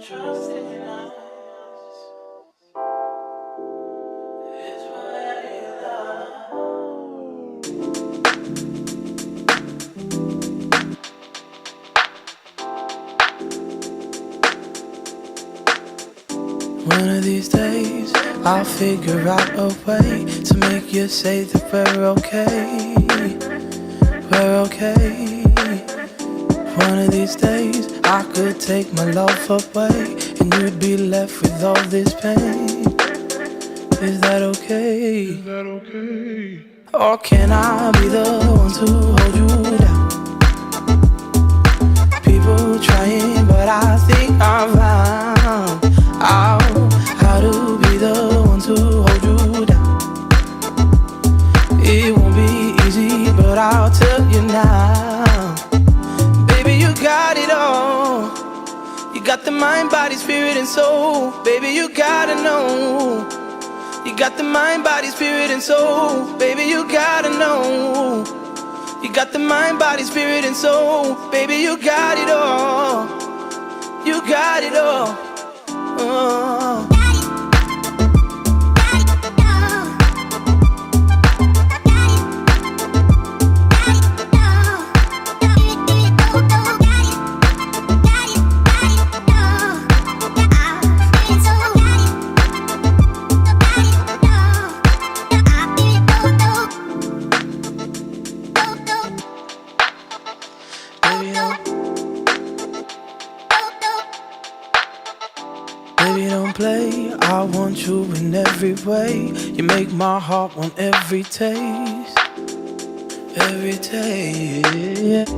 trust in us. It's what you love. One of these days, I'll figure out a way to make you say that we're okay. We're okay. One of these days, I could take my love away, and you'd be left with all this pain. Is that okay? Is that okay? Or can I be the one to hold you down? People trying, but I think I found out how to be the one to hold you down. It won't be easy, but I'll tell you now. Baby, you got it all. You got the mind, body, spirit, and soul. Baby, you gotta know. You got the mind, body, spirit, and soul. Baby, you gotta know. You got the mind, body, spirit, and soul. Baby, you got it all. You got it all. Baby, don't play. I want you in every way. You make my heart want every taste. Every taste.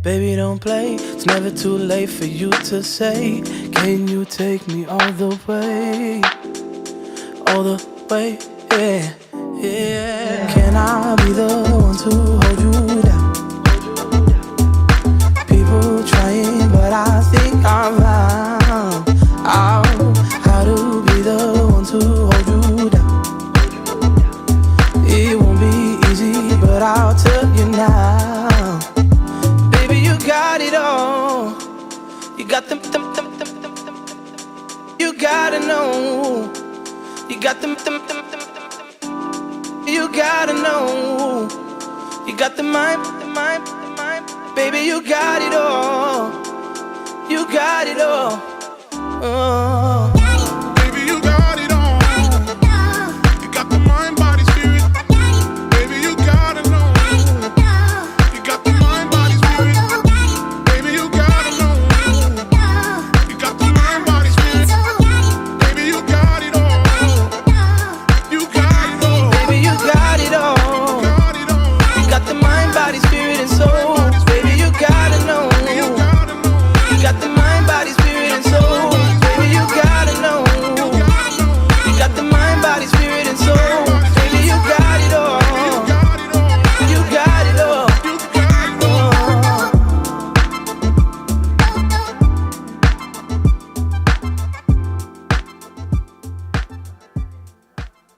Baby, don't play. It's never too late for you to say, can you take me all the way? All the way, yeah, yeah. Can I be the one to hold you down? People trying, but I think I'm found out how to be the one to hold you down. It won't be easy, but I'll tell you now. Baby, you got it all. You got them. You gotta know. You got them. You gotta know. You got the mind. Baby, you got it all. You got it all.